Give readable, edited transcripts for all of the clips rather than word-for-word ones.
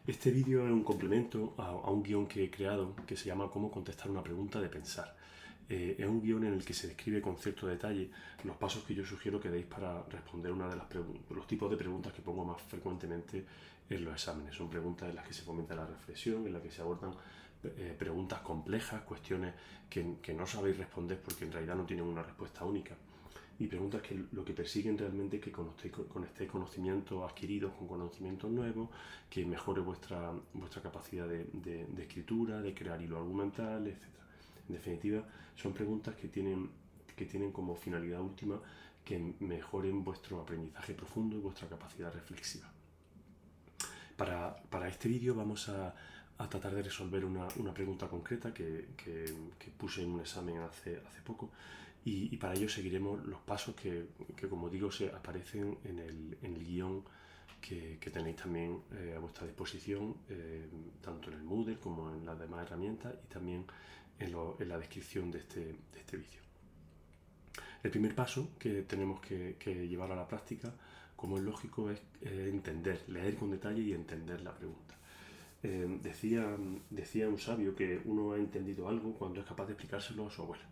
Este vídeo es un complemento a un guión que he creado que se llama Cómo contestar una pregunta de pensar. Es un guión en el que se describe con cierto detalle los pasos que yo sugiero que deis para responder una de los tipos de preguntas que pongo más frecuentemente en los exámenes. Son preguntas en las que se fomenta la reflexión, en las que se abordan preguntas complejas, cuestiones que no sabéis responder porque en realidad no tienen una respuesta única. Y preguntas que lo que persiguen realmente es que conectéis conocimientos adquiridos con conocimientos nuevos, que mejore vuestra capacidad de escritura, de crear hilo argumental, etc. En definitiva, son preguntas que tienen como finalidad última que mejoren vuestro aprendizaje profundo y vuestra capacidad reflexiva. Para este vídeo vamos a tratar de resolver una pregunta concreta que puse en un examen hace poco, y para ello seguiremos los pasos que como digo, se aparecen en el guión que tenéis también a vuestra disposición, tanto en el Moodle como en las demás herramientas, y también en la descripción de este vídeo. El primer paso que tenemos que llevar a la práctica, como es lógico, es entender, leer con detalle y entender la pregunta. Decía un sabio que uno ha entendido algo cuando es capaz de explicárselo a su abuela.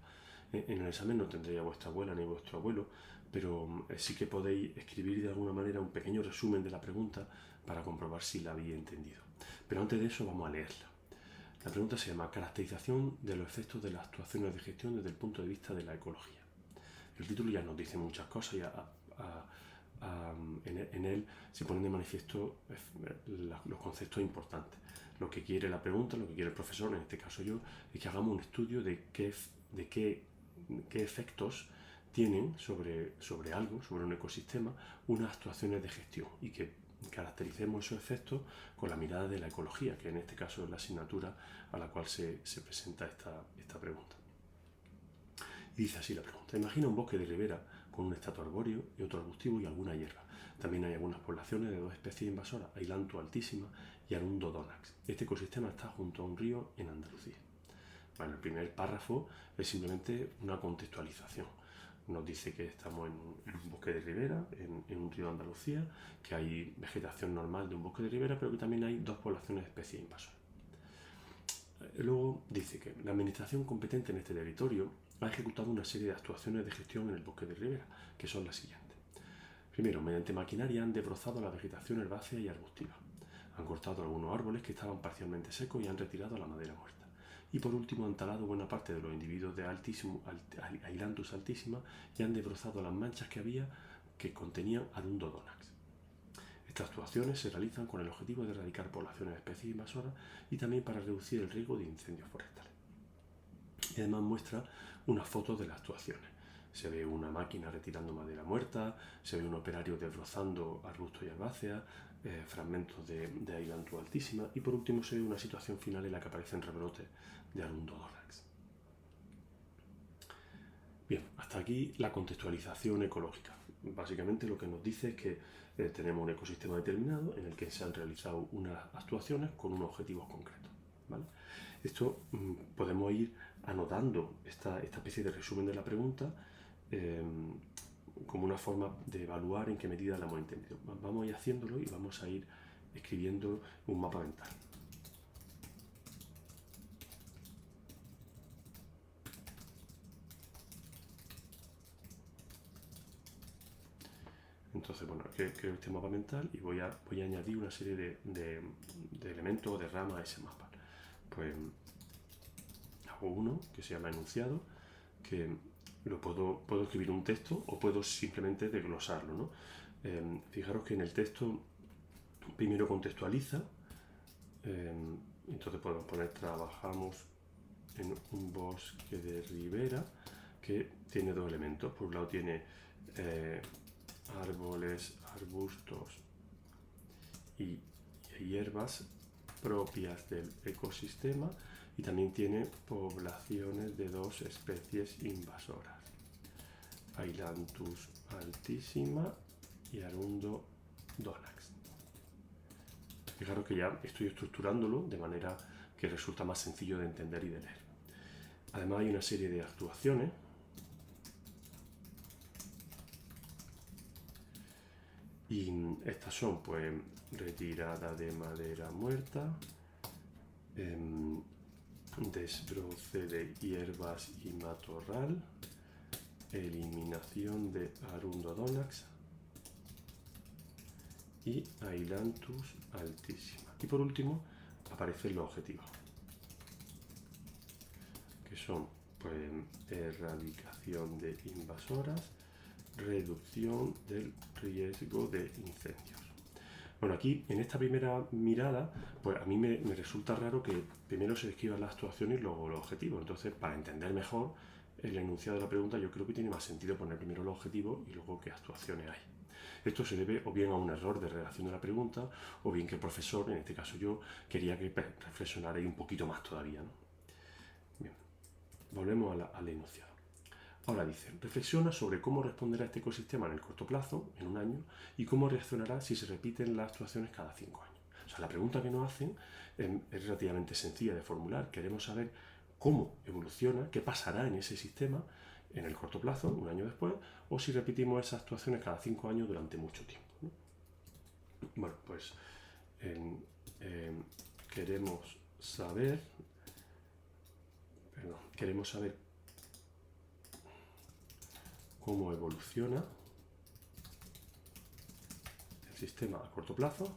En el examen no tendréis a vuestra abuela ni a vuestro abuelo, pero sí que podéis escribir de alguna manera un pequeño resumen de la pregunta para comprobar si la habéis entendido. Pero antes de eso vamos a leerla. La pregunta se llama Caracterización de los efectos de las actuaciones de gestión desde el punto de vista de la ecología. El título ya nos dice muchas cosas y en él se ponen de manifiesto los conceptos importantes. Lo que quiere la pregunta, lo que quiere el profesor, en este caso yo, es que hagamos un estudio de qué efectos tienen sobre algo, sobre un ecosistema, unas actuaciones de gestión, y que caractericemos esos efectos con la mirada de la ecología, que en este caso es la asignatura a la cual se presenta esta pregunta. Y dice así la pregunta: imagina un bosque de ribera con un estrato arbóreo y otro arbustivo y alguna hierba. También hay algunas poblaciones de dos especies invasoras, Ailanthus altísima y Arundo donax. Este ecosistema está junto a un río en Andalucía. Bueno, el primer párrafo es simplemente una contextualización. Nos dice que estamos en un bosque de ribera, en un río de Andalucía, que hay vegetación normal de un bosque de ribera, pero que también hay dos poblaciones de especies invasoras. Luego dice que la administración competente en este territorio ha ejecutado una serie de actuaciones de gestión en el bosque de ribera, que son las siguientes. Primero, mediante maquinaria han desbrozado la vegetación herbácea y arbustiva. Han cortado algunos árboles que estaban parcialmente secos y han retirado la madera muerta. Y por último, han talado buena parte de los individuos de Ailanthus altísima y han desbrozado las manchas que contenían Arundo donax. Estas actuaciones se realizan con el objetivo de erradicar poblaciones de especies invasoras y también para reducir el riesgo de incendios forestales. Y además muestra unas fotos de las actuaciones. Se ve una máquina retirando madera muerta, se ve un operario desbrozando arbustos y herbáceas, fragmentos de Ailanthus altísima, y por último se ve una situación final en la que aparecen rebrotes de Arundo donax. Bien, hasta aquí la contextualización ecológica. Básicamente lo que nos dice es que tenemos un ecosistema determinado en el que se han realizado unas actuaciones con unos objetivos concretos, ¿vale? Esto podemos ir anotando esta especie de resumen de la pregunta como una forma de evaluar en qué medida la hemos entendido. Vamos a ir haciéndolo y vamos a ir escribiendo un mapa mental. Entonces, bueno, creo este mapa mental y voy a añadir una serie de elementos o de ramas a ese mapa. Pues hago uno que se llama enunciado, que lo puedo escribir un texto o puedo simplemente desglosarlo, ¿no? Fijaros que en el texto primero contextualiza, entonces podemos poner trabajamos en un bosque de ribera que tiene dos elementos. Por un lado tiene árboles, arbustos y hierbas propias del ecosistema, y también tiene poblaciones de dos especies invasoras, Ailanthus altísima y Arundo donax. Fijaros que ya estoy estructurándolo de manera que resulta más sencillo de entender y de leer. Además hay una serie de Y estas son, pues, retirada de madera muerta, desbroce de hierbas y matorral, eliminación de Arundodonax y Ailanthus altísima. Y por último aparecen los objetivos, que son, pues, erradicación de invasoras, reducción del riesgo de incendios. Bueno, aquí en esta primera mirada, pues a mí me resulta raro que primero se describan las actuaciones y luego los objetivos. Entonces, para entender mejor el enunciado de la pregunta, yo creo que tiene más sentido poner primero los objetivos y luego qué actuaciones hay. Esto se debe o bien a un error de redacción de la pregunta, o bien que el profesor, en este caso yo, quería que reflexionarais un poquito más todavía, ¿no? Bien, volvemos al enunciado. Ahora dice, reflexiona sobre cómo responderá este ecosistema en el corto plazo, en un año, y cómo reaccionará si se repiten las actuaciones cada 5 años. O sea, la pregunta que nos hacen es relativamente sencilla de formular. Queremos saber cómo evoluciona, qué pasará en ese sistema en el corto plazo, un año después, o si repetimos esas actuaciones cada 5 años durante mucho tiempo, ¿no? Bueno, pues queremos saber cómo evoluciona el sistema a corto plazo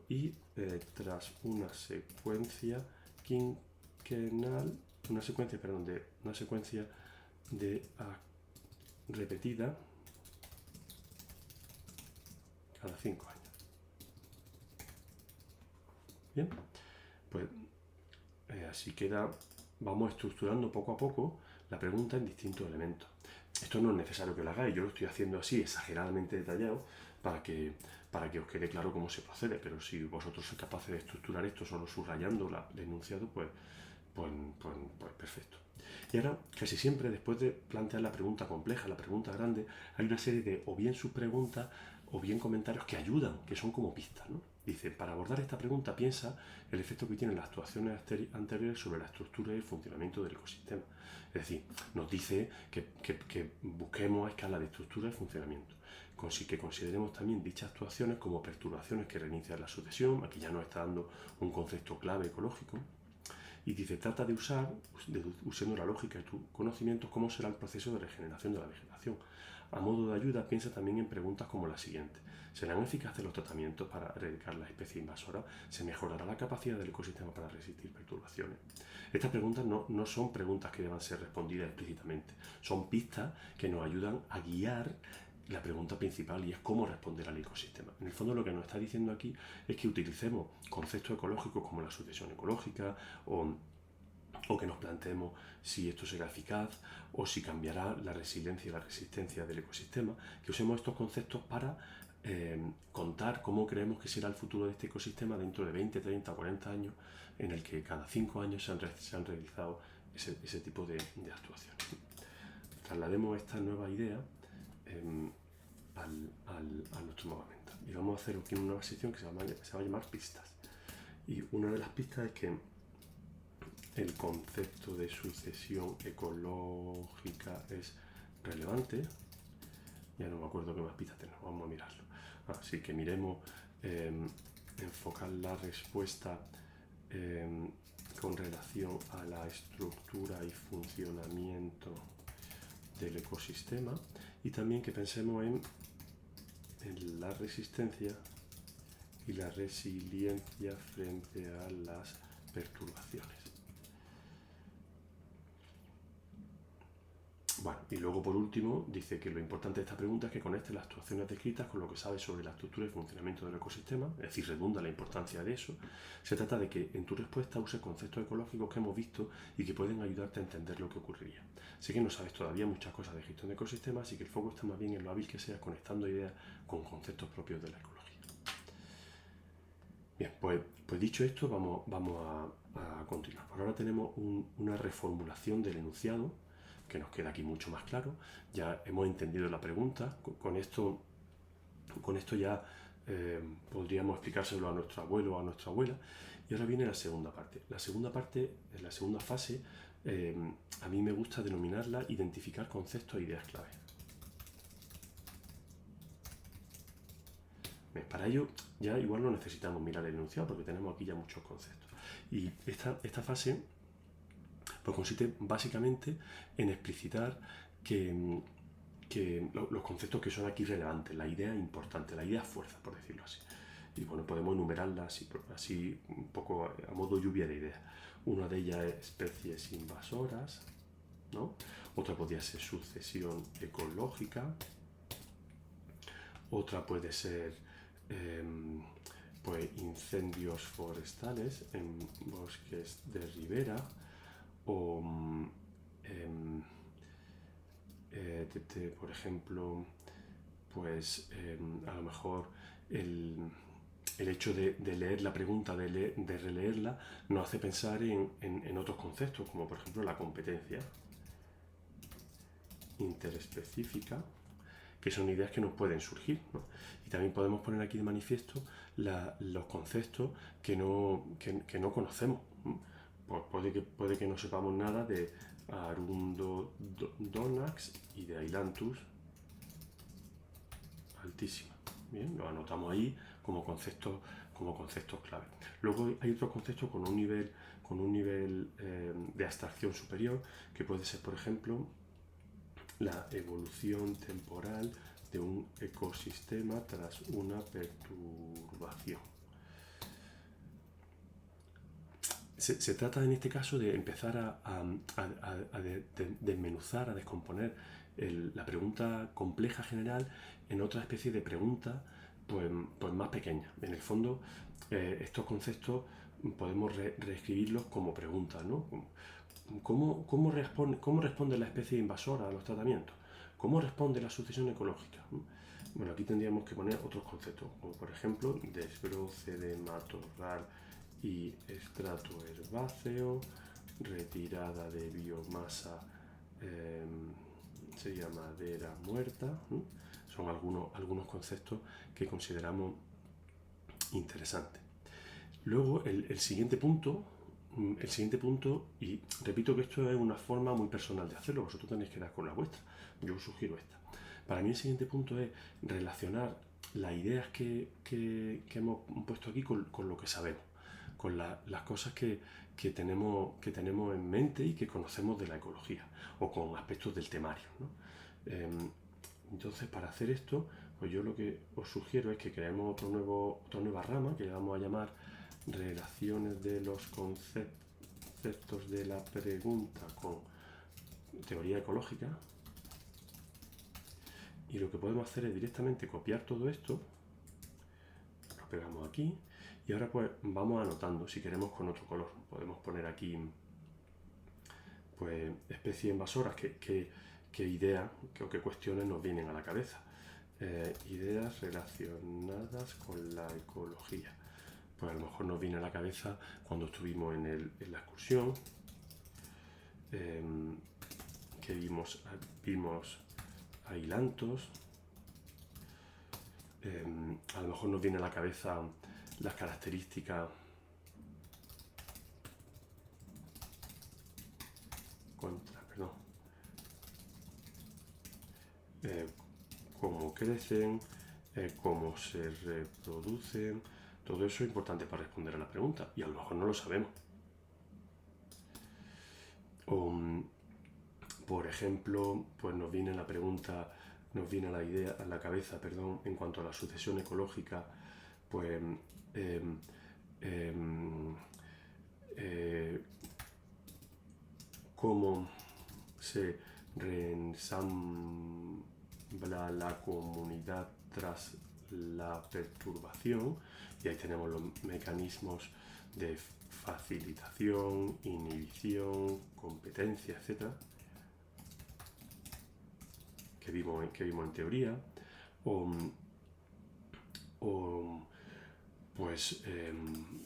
y tras una secuencia quinquenal, una secuencia de repetida cada 5 años. Bien, pues así queda. Vamos estructurando poco a poco la pregunta en distintos elementos. Esto no es necesario que lo hagáis, yo lo estoy haciendo así exageradamente detallado para que os quede claro cómo se procede, pero si vosotros sois capaces de estructurar esto solo subrayando el enunciado, pues perfecto. Y ahora, casi siempre después de plantear la pregunta compleja, la pregunta grande, hay una serie de o bien subpreguntas o bien comentarios que ayudan, que son como pistas, ¿no? Dice, para abordar esta pregunta piensa el efecto que tienen las actuaciones anteriores sobre la estructura y el funcionamiento del ecosistema. Es decir, nos dice que busquemos a escala de estructura y funcionamiento. Que consideremos también dichas actuaciones como perturbaciones que reinician la sucesión. Aquí ya nos está dando un concepto clave ecológico. Y dice, trata de usar, usando la lógica y tu conocimiento, cómo será el proceso de regeneración de la vegetación. A modo de ayuda, piensa también en preguntas como la siguiente. ¿Serán eficaces los tratamientos para erradicar la especie invasora? ¿Se mejorará la capacidad del ecosistema para resistir perturbaciones? Estas preguntas no son preguntas que deban ser respondidas explícitamente. Son pistas que nos ayudan a guiar la pregunta principal, y es cómo responder al ecosistema. En el fondo lo que nos está diciendo aquí es que utilicemos conceptos ecológicos como la sucesión ecológica o que nos planteemos si esto será eficaz o si cambiará la resiliencia y la resistencia del ecosistema, que usemos estos conceptos para contar cómo creemos que será el futuro de este ecosistema dentro de 20, 30 o 40 años, en el que cada 5 años se han realizado ese tipo de actuaciones. Traslademos esta nueva idea a nuestro nueva venta. Y vamos a hacer aquí una nueva sección que se va a llamar pistas. Y una de las pistas es que el concepto de sucesión ecológica es relevante. Ya no me acuerdo qué más pistas tenemos, vamos a mirarlo. Así que miremos enfocar la respuesta con relación a la estructura y funcionamiento del ecosistema, y también que pensemos en la resistencia y la resiliencia frente a las perturbaciones. Bueno, y luego por último dice que lo importante de esta pregunta es que conecte las actuaciones descritas con lo que sabes sobre la estructura y funcionamiento del ecosistema, es decir, redunda la importancia de eso. Se trata de que en tu respuesta uses conceptos ecológicos que hemos visto y que pueden ayudarte a entender lo que ocurriría. Sé que no sabes todavía muchas cosas de gestión de ecosistemas, así que el foco está más bien en lo hábil que seas conectando ideas con conceptos propios de la ecología. Bien, pues dicho esto, vamos a continuar. Por ahora tenemos una reformulación del enunciado que nos queda aquí mucho más claro. Ya hemos entendido la pregunta. Con esto ya podríamos explicárselo a nuestro abuelo o a nuestra abuela. Y ahora viene la segunda parte. La segunda fase, a mí me gusta denominarla identificar conceptos e ideas clave. Para ello ya igual no necesitamos mirar el enunciado porque tenemos aquí ya muchos conceptos. Y esta fase pues consiste básicamente en explicitar que los conceptos que son aquí relevantes, la idea importante, la idea fuerza, por decirlo así. Y bueno, podemos enumerarlas así un poco a modo lluvia de ideas. Una de ellas es especies invasoras, ¿no? Otra podría ser sucesión ecológica. Otra puede ser pues incendios forestales en bosques de ribera o por ejemplo, pues a lo mejor el hecho de leer la pregunta, de releerla, nos hace pensar en otros conceptos, como por ejemplo la competencia interespecífica, que son ideas que nos pueden surgir, ¿no? Y también podemos poner aquí de manifiesto los conceptos que no conocemos. Pues puede que no sepamos nada de Arundodonax y de Ailanthus altísima. Bien, lo anotamos ahí como conceptos clave. Luego hay otros conceptos con un nivel de abstracción superior, que puede ser, por ejemplo, la evolución temporal de un ecosistema tras una perturbación. Se trata en este caso de empezar a desmenuzar, a descomponer la pregunta compleja general en otra especie de pregunta pues más pequeña. En el fondo, estos conceptos podemos reescribirlos como preguntas, ¿no? ¿Cómo responde la especie invasora a los tratamientos? ¿Cómo responde la sucesión ecológica? Bueno, aquí tendríamos que poner otros conceptos, como por ejemplo desbroce de matorral y estrato herbáceo, retirada de biomasa, sería madera muerta. Son algunos conceptos que consideramos interesantes. Luego, el siguiente punto, y repito que esto es una forma muy personal de hacerlo, vosotros tenéis que dar con la vuestra, yo os sugiero esta. Para mí el siguiente punto es relacionar las ideas que hemos puesto aquí con lo que sabemos, con las cosas que tenemos en mente y que conocemos de la ecología, o con aspectos del temario, ¿no? Entonces, para hacer esto, pues yo lo que os sugiero es que creemos otra nueva rama que le vamos a llamar relaciones de los conceptos de la pregunta con teoría ecológica. Y lo que podemos hacer es directamente copiar todo esto, lo pegamos aquí, y ahora pues vamos anotando, si queremos con otro color. Podemos poner aquí pues especies invasoras, qué ideas o qué cuestiones nos vienen a la cabeza. Ideas relacionadas con la ecología. Pues a lo mejor nos viene a la cabeza cuando estuvimos en la excursión, que vimos ailantos. A lo mejor nos viene a la cabeza las características cómo crecen, cómo se reproducen. Todo eso es importante para responder a la pregunta y a lo mejor no lo sabemos. Por ejemplo, pues nos viene la idea a la cabeza, en cuanto a la sucesión ecológica, pues cómo se reensambla la comunidad tras la perturbación, y ahí tenemos los mecanismos de facilitación, inhibición, competencia, etc., que vimos en teoría, pues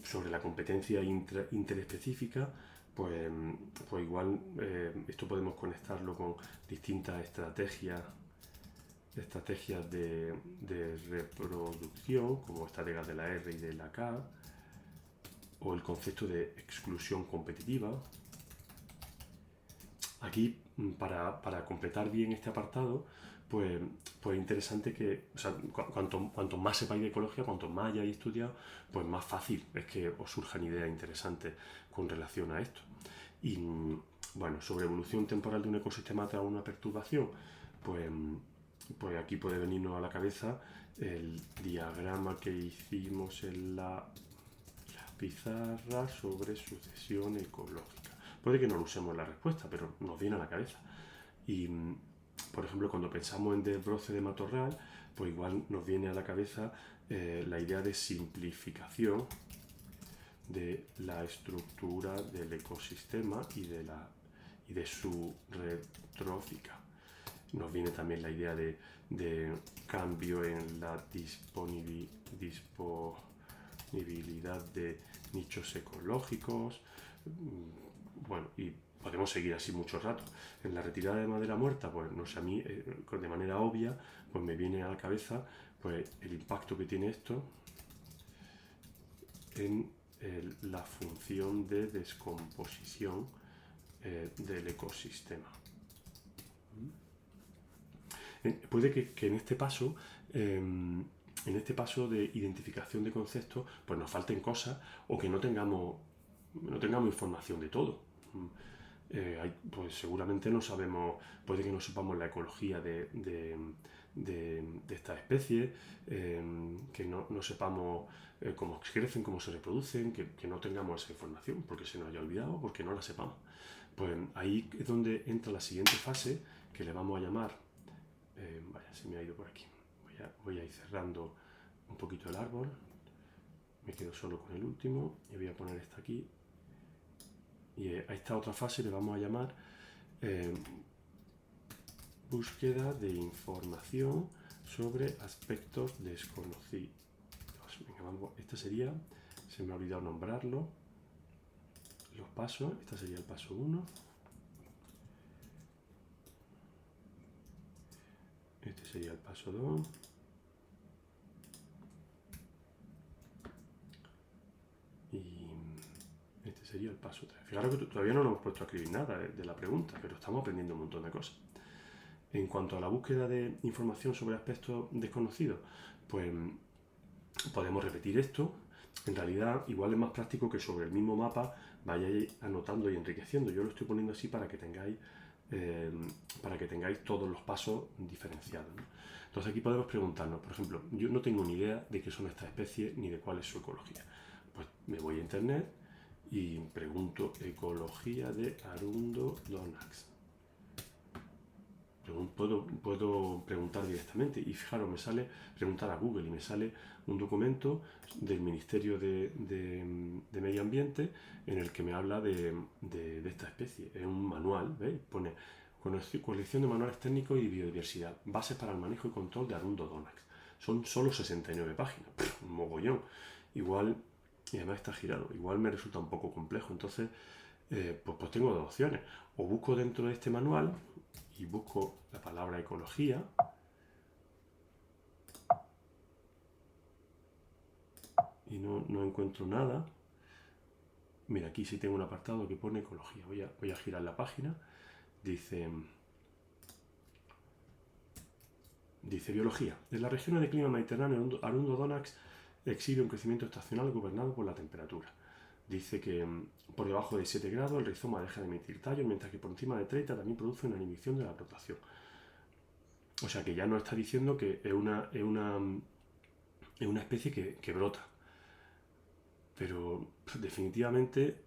sobre la competencia interespecífica, pues igual esto podemos conectarlo con distintas estrategias de reproducción, como estrategias de la R y de la K, o el concepto de exclusión competitiva. Aquí, para completar bien este apartado, pues es interesante que, o sea, cuanto más sepáis de ecología, cuanto más hayáis estudiado, pues más fácil es que os surjan ideas interesantes con relación a esto. Y bueno, sobre evolución temporal de un ecosistema tras una perturbación, pues, pues aquí puede venirnos a la cabeza el diagrama que hicimos en la pizarra sobre sucesión ecológica. Puede que no lo usemos en la respuesta, pero nos viene a la cabeza. Y, por ejemplo, cuando pensamos en desbroce de matorral, pues igual nos viene a la cabeza la idea de simplificación de la estructura del ecosistema y de su red trófica. Nos viene también la idea de cambio en la disponibilidad de nichos ecológicos. Bueno, y podemos seguir así mucho rato. En la retirada de madera muerta, pues no sé, a mí de manera obvia, pues me viene a la cabeza pues el impacto que tiene esto en la función de descomposición del ecosistema. Puede que en este paso de identificación de conceptos, pues nos falten cosas o que no tengamos información de todo. Pues seguramente no sabemos, puede que no sepamos la ecología de esta especie, que no sepamos cómo crecen, cómo se reproducen, que no tengamos esa información porque se nos haya olvidado, porque no la sepamos. Pues ahí es donde entra la siguiente fase, que le vamos a llamar, vaya, se me ha ido por aquí, voy a ir cerrando un poquito el árbol, me quedo solo con el último y voy a poner esta aquí. Y a esta otra fase le vamos a llamar búsqueda de información sobre aspectos desconocidos. Venga, este sería, se me ha olvidado nombrarlo, los pasos. Este sería el paso 1. Este sería el paso 2. Y este sería el paso 3. Fijaros que todavía no nos hemos puesto a escribir nada de la pregunta, pero estamos aprendiendo un montón de cosas. En cuanto a la búsqueda de información sobre aspectos desconocidos, pues podemos repetir esto. En realidad, igual es más práctico que sobre el mismo mapa vayáis anotando y enriqueciendo. Yo lo estoy poniendo así para que tengáis todos los pasos diferenciados, ¿no? Entonces aquí podemos preguntarnos, por ejemplo, yo no tengo ni idea de qué son estas especies ni de cuál es su ecología. Pues me voy a internet y pregunto ecología de Arundo donax. Puedo preguntar directamente y fijaros, me sale preguntar a Google y me sale un documento del Ministerio de Medio Ambiente en el que me habla de esta especie. Es un manual, ¿veis? Pone colección de manuales técnicos y biodiversidad, bases para el manejo y control de Arundo donax. Son solo 69 páginas, un mogollón. Igual, y además está girado, igual me resulta un poco complejo. Entonces, pues tengo dos opciones. O busco dentro de este manual y busco la palabra ecología y no encuentro nada. Mira, aquí sí tengo un apartado que pone ecología. Voy a girar la página. Dice biología. En la región de clima mediterráneo, Arundo donax exhibe un crecimiento estacional gobernado por la temperatura. Dice que por debajo de 7 grados el rizoma deja de emitir tallos, mientras que por encima de 30 también produce una inhibición de la brotación. O sea que ya nos está diciendo que es una especie que brota. Pero definitivamente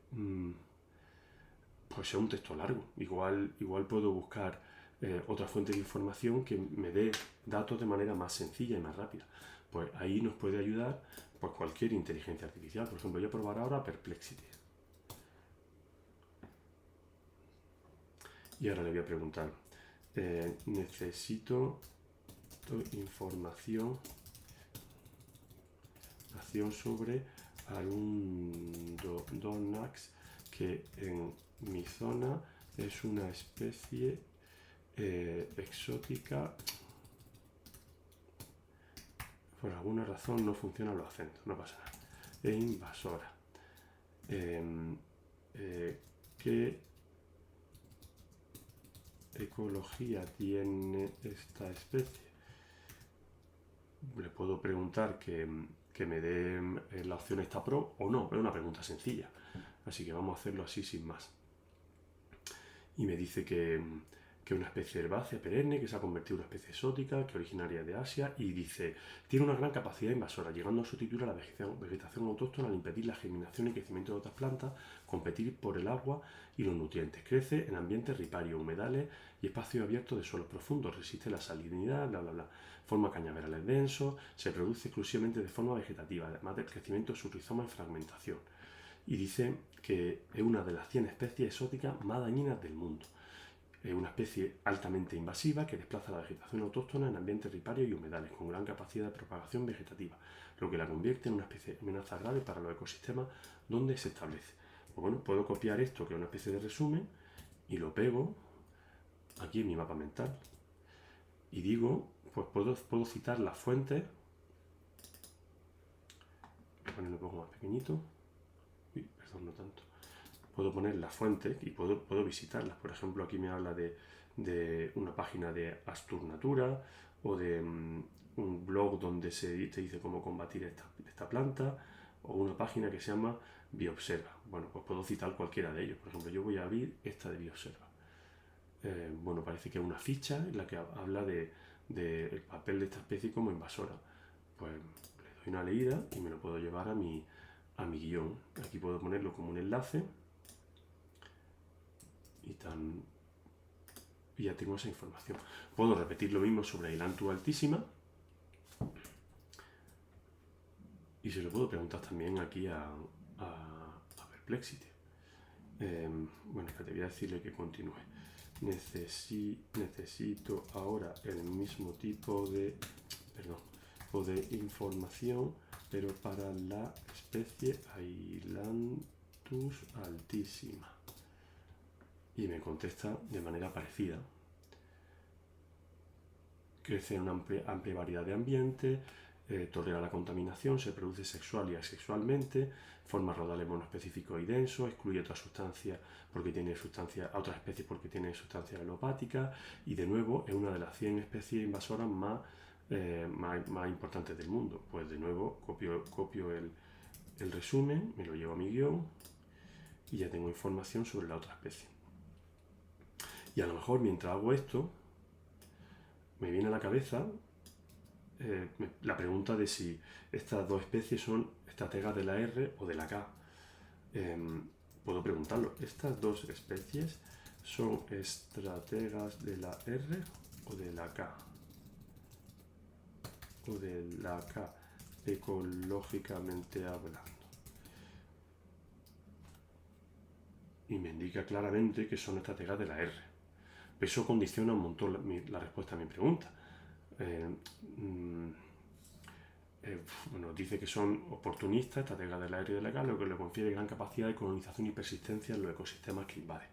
pues es un texto largo. Igual puedo buscar otra fuente de información que me dé datos de manera más sencilla y más rápida. Pues ahí nos puede ayudar pues cualquier inteligencia artificial. Por ejemplo, voy a probar ahora Perplexity. Y ahora le voy a preguntar, necesito información sobre Arundo donax, que en mi zona es una especie exótica. Por alguna razón no funcionan los acentos, no pasa nada. E invasora. ¿Qué ecología tiene esta especie? Le puedo preguntar que me dé la opción esta pro o no, es una pregunta sencilla. Así que vamos a hacerlo así sin más. Y me dice que es una especie herbácea perenne que se ha convertido en una especie exótica, que es originaria de Asia, y dice, tiene una gran capacidad invasora, llegando a sustituir a la vegetación autóctona al impedir la germinación y crecimiento de otras plantas, competir por el agua y los nutrientes. Crece en ambientes riparios, humedales y espacios abiertos de suelos profundos, resiste la salinidad, bla bla bla. Forma cañaverales densos, se produce exclusivamente de forma vegetativa, además del crecimiento de su rizoma en fragmentación. Y dice que es una de las 100 especies exóticas más dañinas del mundo. Es una especie altamente invasiva que desplaza la vegetación autóctona en ambientes riparios y humedales, con gran capacidad de propagación vegetativa, lo que la convierte en una especie de amenaza grave para los ecosistemas donde se establece. Pues bueno, puedo copiar esto, que es una especie de resumen, y lo pego aquí en mi mapa mental. Y digo, pues puedo citar las fuentes. Voy a ponerlo un poco más pequeñito. Uy, perdón, no tanto. Puedo poner las fuentes y puedo visitarlas. Por ejemplo, aquí me habla de una página de Asturnatura o de un blog donde te dice cómo combatir esta planta, o una página que se llama Biobserva. Bueno, pues puedo citar cualquiera de ellos. Por ejemplo, yo voy a abrir esta de Biobserva. Bueno, parece que es una ficha en la que habla del papel de esta especie como invasora. Pues le doy una leída y me lo puedo llevar a mi guión. Aquí puedo ponerlo como un enlace y ya tengo esa información. Puedo repetir lo mismo sobre Ailanthus altísima y se lo puedo preguntar también aquí a Perplexity. Bueno, te voy a decirle que continúe. Necesito ahora el mismo tipo de información, pero para la especie Ailanthus altísima. Y me contesta de manera parecida. Crece en una amplia variedad de ambientes, tolera la contaminación, se reproduce sexual y asexualmente, forma rodales monoespecíficos y densos, excluye otras sustancias a otras especies porque tiene sustancias alopáticas, y de nuevo es una de las 100 especies invasoras más importantes del mundo. Pues de nuevo copio el resumen, me lo llevo a mi guión y ya tengo información sobre la otra especie. Y a lo mejor mientras hago esto, me viene a la cabeza la pregunta de si estas dos especies son estrategas de la R o de la K. Puedo preguntarlo, ¿estas dos especies son estrategas de la R o de la K? O de la K, ecológicamente hablando. Y me indica claramente que son estrategas de la R. Eso condiciona un montón la respuesta a mi pregunta. Bueno, dice que son oportunistas, estrategas del aire y de la K, lo que le confiere gran capacidad de colonización y persistencia en los ecosistemas que invade.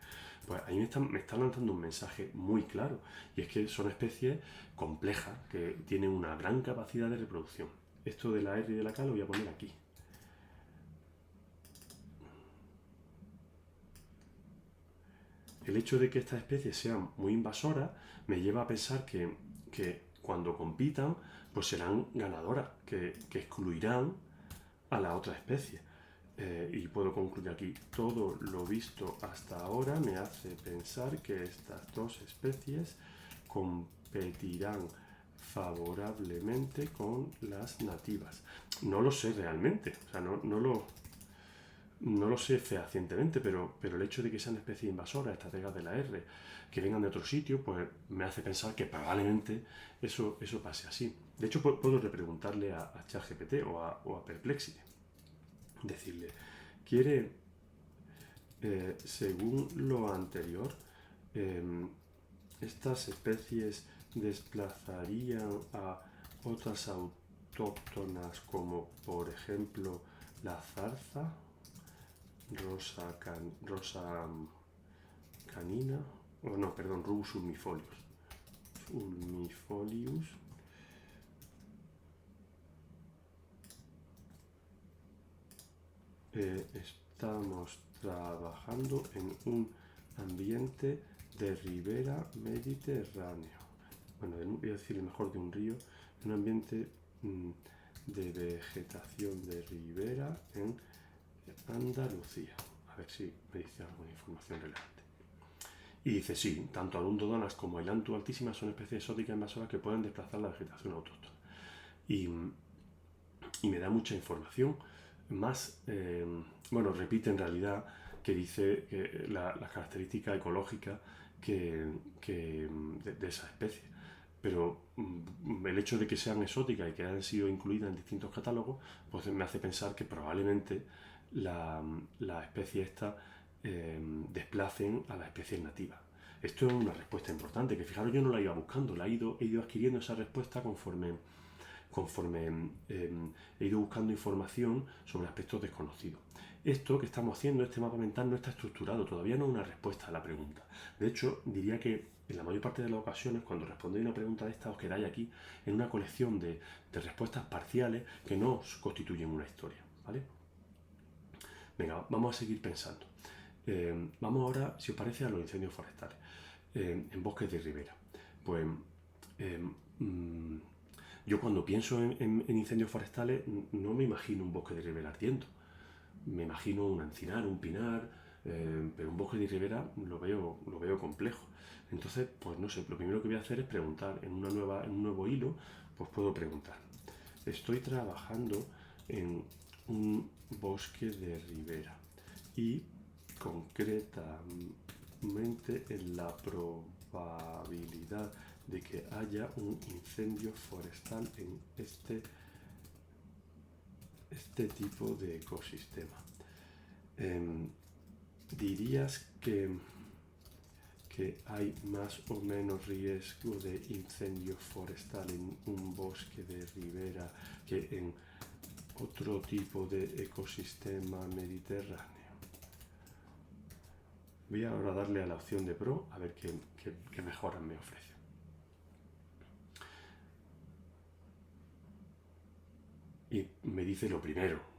Pues ahí me está lanzando un mensaje muy claro, y es que son especies complejas que tienen una gran capacidad de reproducción. Esto de la R y de la K lo voy a poner aquí. El hecho de que estas especies sean muy invasoras me lleva a pensar que cuando compitan, pues serán ganadoras, que excluirán a la otra especie. Y puedo concluir aquí, todo lo visto hasta ahora me hace pensar que estas dos especies competirán favorablemente con las nativas. No lo sé realmente, o sea, no lo sé fehacientemente, pero el hecho de que sean especies invasoras, estrategas de la R, que vengan de otro sitio, pues me hace pensar que probablemente eso pase así. De hecho, puedo repreguntarle a ChatGPT o a Perplexity. Decirle, según lo anterior, estas especies desplazarían a otras autóctonas como por ejemplo la zarza, rosa canina, Rubus ulmifolius. Estamos trabajando en un ambiente de ribera mediterráneo. Bueno, voy a decir mejor de un río, en un ambiente de vegetación de ribera en Andalucía. A ver si me dice alguna información relevante. Y dice, sí, tanto Alundodonas como Ailantu altísimas son especies exóticas invasoras que pueden desplazar la vegetación autóctona. Y me da mucha información, más, bueno, repite en realidad que dice que las características ecológicas de esa especie. Pero el hecho de que sean exóticas y que hayan sido incluidas en distintos catálogos, pues me hace pensar que probablemente la especie esta desplacen a las especies nativas. Esto es una respuesta importante, que fijaros yo no la iba buscando, he ido adquiriendo esa respuesta conforme he ido buscando información sobre aspectos desconocidos. Esto que estamos haciendo, este mapa mental, no está estructurado, todavía no es una respuesta a la pregunta. De hecho, diría que en la mayor parte de las ocasiones, cuando respondéis una pregunta de esta, os quedáis aquí en una colección de respuestas parciales que no constituyen una historia, ¿vale? Venga, vamos a seguir pensando. Vamos ahora, si os parece, a los incendios forestales en bosques de ribera. Pues yo cuando pienso en incendios forestales no me imagino un bosque de ribera ardiendo. Me imagino un encinar, un pinar, pero un bosque de ribera lo veo complejo. Entonces, pues no sé, lo primero que voy a hacer es preguntar en un nuevo hilo, pues puedo preguntar. Estoy trabajando en un bosque de ribera y concretamente en la probabilidad de que haya un incendio forestal en este tipo de ecosistema. ¿Dirías que hay más o menos riesgo de incendio forestal en un bosque de ribera que en otro tipo de ecosistema mediterráneo? Voy ahora a darle a la opción de Pro a ver qué mejoras me ofrece. Y me dice lo primero.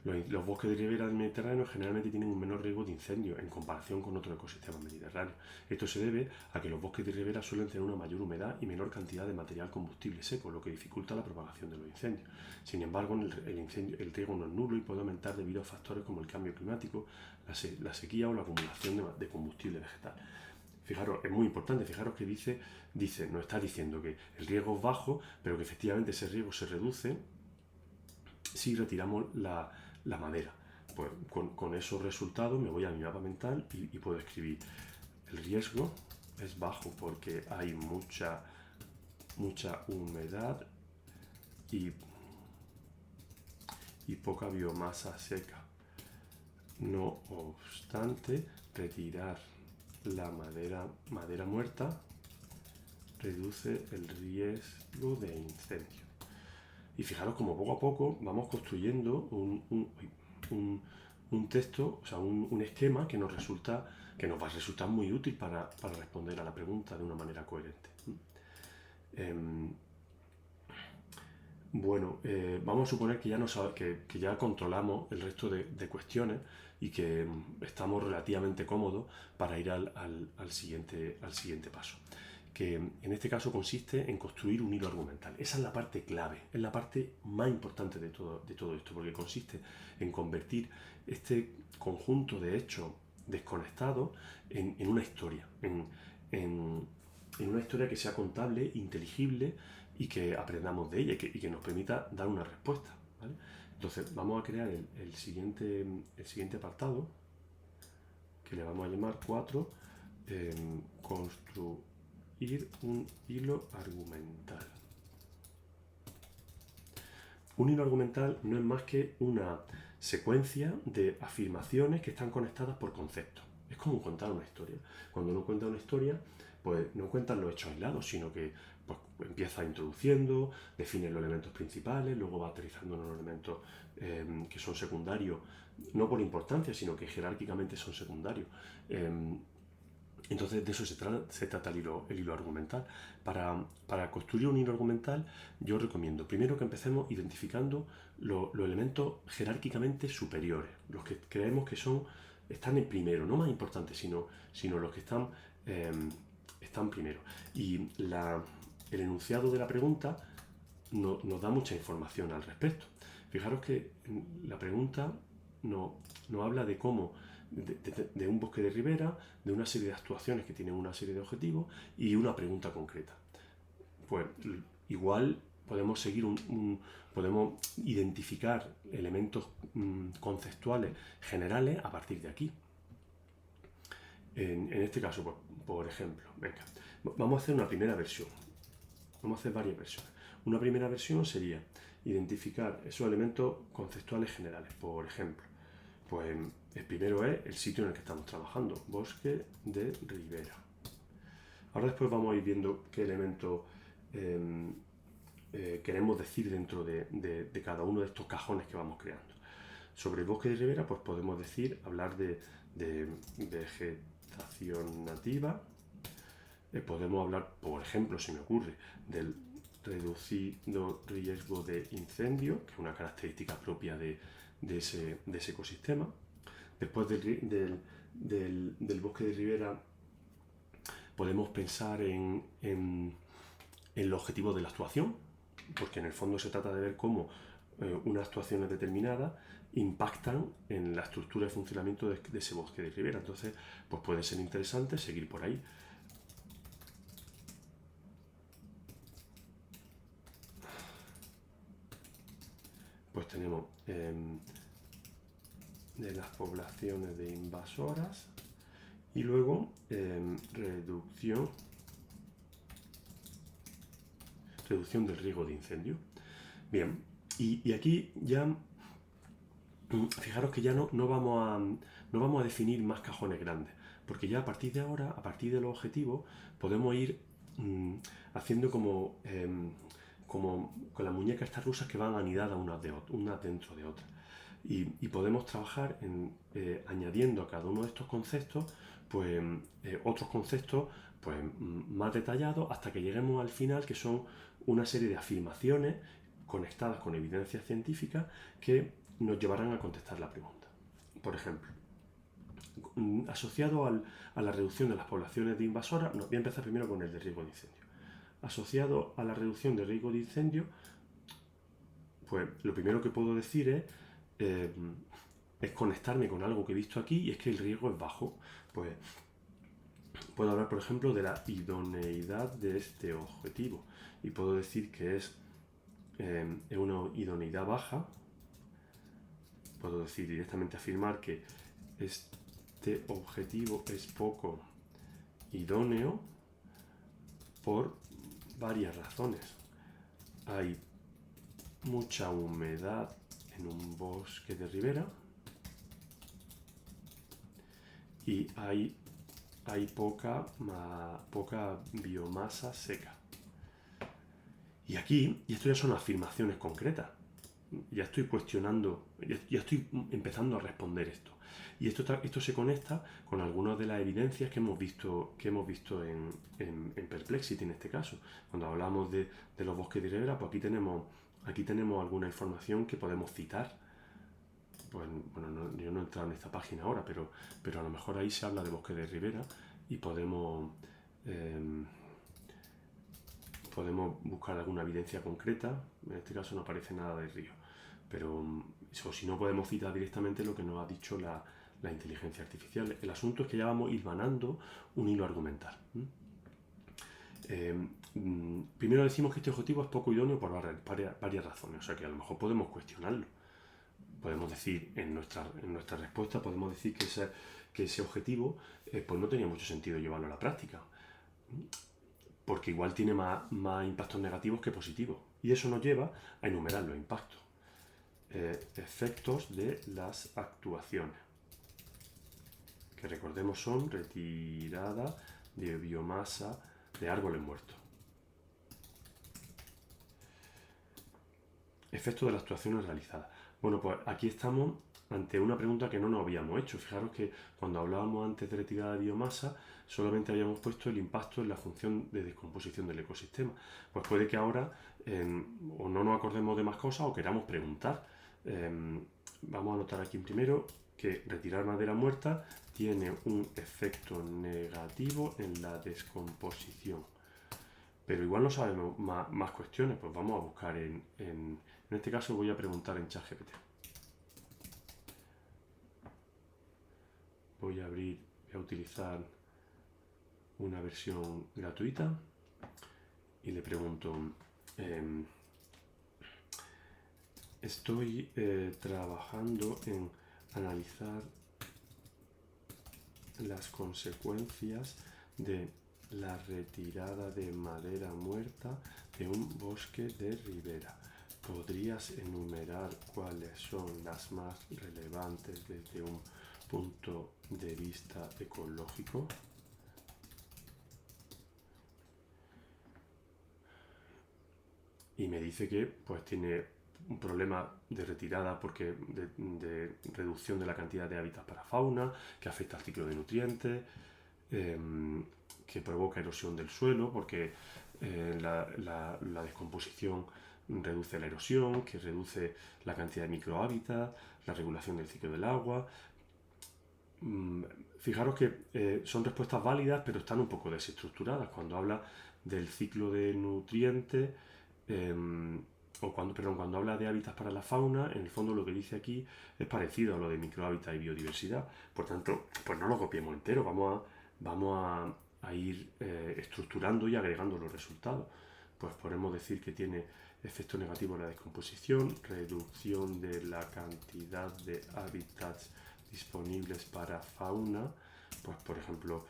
Los bosques de ribera del Mediterráneo generalmente tienen un menor riesgo de incendio en comparación con otros ecosistemas mediterráneos. Esto se debe a que los bosques de ribera suelen tener una mayor humedad y menor cantidad de material combustible seco, lo que dificulta la propagación de los incendios. Sin embargo, el riesgo no es nulo y puede aumentar debido a factores como el cambio climático, la sequía o la acumulación de combustible vegetal. Fijaros, es muy importante, fijaros que nos está diciendo que el riesgo es bajo, pero que efectivamente ese riesgo se reduce si retiramos la madera. Pues con esos resultados me voy a mi mapa mental y puedo escribir: el riesgo es bajo porque hay mucha humedad y poca biomasa seca. No obstante, retirar la madera muerta reduce el riesgo de incendio. Y fijaros como poco a poco vamos construyendo un texto, o sea, un esquema que nos va a resultar muy útil para responder a la pregunta de una manera coherente. Bueno, vamos a suponer que ya controlamos el resto de cuestiones y que estamos relativamente cómodos para ir al siguiente paso, que en este caso consiste en construir un hilo argumental. Esa es la parte clave, es la parte más importante de todo esto, porque consiste en convertir este conjunto de hechos desconectados en una historia, en una historia que sea contable, inteligible y que aprendamos de ella y que nos permita dar una respuesta, ¿vale? Entonces vamos a crear el siguiente apartado, que le vamos a llamar 4, construir un hilo argumental. Un hilo argumental no es más que una secuencia de afirmaciones que están conectadas por conceptos. Es como contar una historia. Cuando uno cuenta una historia, pues no cuentan los hechos aislados, sino que pues, empieza introduciendo, define los elementos principales, luego va aterrizando en los elementos que son secundarios, no por importancia, sino que jerárquicamente son secundarios. Entonces de eso se trata el hilo argumental. Para construir un hilo argumental yo recomiendo primero que empecemos identificando los elementos jerárquicamente superiores, los que creemos que están en primero, no más importantes, sino los que están están primero. Y el enunciado de la pregunta nos da mucha información al respecto. Fijaros que la pregunta no habla de cómo, de un bosque de ribera, de una serie de actuaciones que tienen una serie de objetivos y una pregunta concreta. Pues igual podemos seguir podemos identificar elementos conceptuales generales a partir de aquí. En este caso, por ejemplo, venga, vamos a hacer una primera versión. Vamos a hacer varias versiones. Una primera versión sería identificar esos elementos conceptuales generales. Por ejemplo, pues el primero es el sitio en el que estamos trabajando, bosque de ribera. Ahora después vamos a ir viendo qué elementos queremos decir dentro de cada uno de estos cajones que vamos creando. Sobre el bosque de ribera, pues podemos hablar de vegetación nativa. Podemos hablar, por ejemplo, se me ocurre, del reducido riesgo de incendio, que es una característica propia de ese ecosistema. Después del bosque de ribera podemos pensar en el objetivo de la actuación, porque en el fondo se trata de ver cómo unas actuaciones determinadas impactan en la estructura de funcionamiento de ese bosque de ribera. Entonces, pues puede ser interesante seguir por ahí. Pues tenemos de las poblaciones de invasoras y luego reducción del riesgo de incendio. Bien, y aquí ya fijaros que ya no vamos a definir más cajones grandes, porque ya a partir de ahora, a partir de los objetivos, podemos ir haciendo como con las muñecas estas rusas que van anidadas unas dentro de otras. Y podemos trabajar añadiendo a cada uno de estos conceptos pues, otros conceptos pues, más detallados hasta que lleguemos al final, que son una serie de afirmaciones conectadas con evidencias científicas que nos llevarán a contestar la pregunta. Por ejemplo, asociado a la reducción de las poblaciones de invasoras, voy a empezar primero con el de riesgo de incendio. Asociado a la reducción de riesgo de incendio, pues lo primero que puedo decir es conectarme con algo que he visto aquí, y es que el riesgo es bajo. Pues puedo hablar, por ejemplo, de la idoneidad de este objetivo, y puedo decir que es una idoneidad baja. Puedo decir directamente, afirmar que este objetivo es poco idóneo por varias razones. Hay mucha humedad en un bosque de ribera y hay poca biomasa seca. Y aquí, y esto ya son afirmaciones concretas, ya estoy cuestionando, ya estoy empezando a responder esto. Y esto se conecta con algunas de las evidencias que hemos visto en Perplexity, en este caso. Cuando hablamos de los bosques de ribera, pues aquí tenemos alguna información que podemos citar. Pues, bueno, yo no he entrado en esta página ahora, pero a lo mejor ahí se habla de bosque de ribera y podemos buscar alguna evidencia concreta. En este caso no aparece nada de río, pero si no, podemos citar directamente lo que nos ha dicho la inteligencia artificial. El asunto es que ya vamos hilvanando un hilo argumental. Primero decimos que este objetivo es poco idóneo por varias razones, o sea que a lo mejor podemos cuestionarlo. Podemos decir, en nuestra respuesta, podemos decir que ese objetivo pues no tenía mucho sentido llevarlo a la práctica, porque igual tiene más impactos negativos que positivos. Y eso nos lleva a enumerar los impactos. Efectos de las actuaciones, que recordemos son retirada de biomasa de árboles muertos. Efectos de las actuaciones realizadas. Bueno, pues aquí estamos ante una pregunta que no nos habíamos hecho. Fijaros que cuando hablábamos antes de retirada de biomasa, solamente habíamos puesto el impacto en la función de descomposición del ecosistema. Pues puede que ahora o no nos acordemos de más cosas o queramos preguntar. Vamos a anotar aquí primero que retirar madera muerta tiene un efecto negativo en la descomposición. Pero igual no sabemos más cuestiones, pues vamos a buscar en este caso voy a preguntar en ChatGPT. Voy a utilizar una versión gratuita y le pregunto, estoy trabajando en analizar las consecuencias de la retirada de madera muerta de un bosque de ribera. ¿Podrías enumerar cuáles son las más relevantes desde un punto de vista ecológico? Y me dice que pues tiene un problema de retirada porque de reducción de la cantidad de hábitats para fauna, que afecta al ciclo de nutrientes, que provoca erosión del suelo porque la descomposición reduce la erosión, que reduce la cantidad de microhábitats, la regulación del ciclo del agua. Fijaros que son respuestas válidas, pero están un poco desestructuradas. Cuando habla del ciclo de nutrientes, cuando habla de hábitats para la fauna, en el fondo lo que dice aquí es parecido a lo de microhábitat y biodiversidad. Por tanto, pues no lo copiemos entero, vamos a ir estructurando y agregando los resultados. Pues podemos decir que tiene efecto negativo en la descomposición, reducción de la cantidad de hábitats disponibles para fauna, pues por ejemplo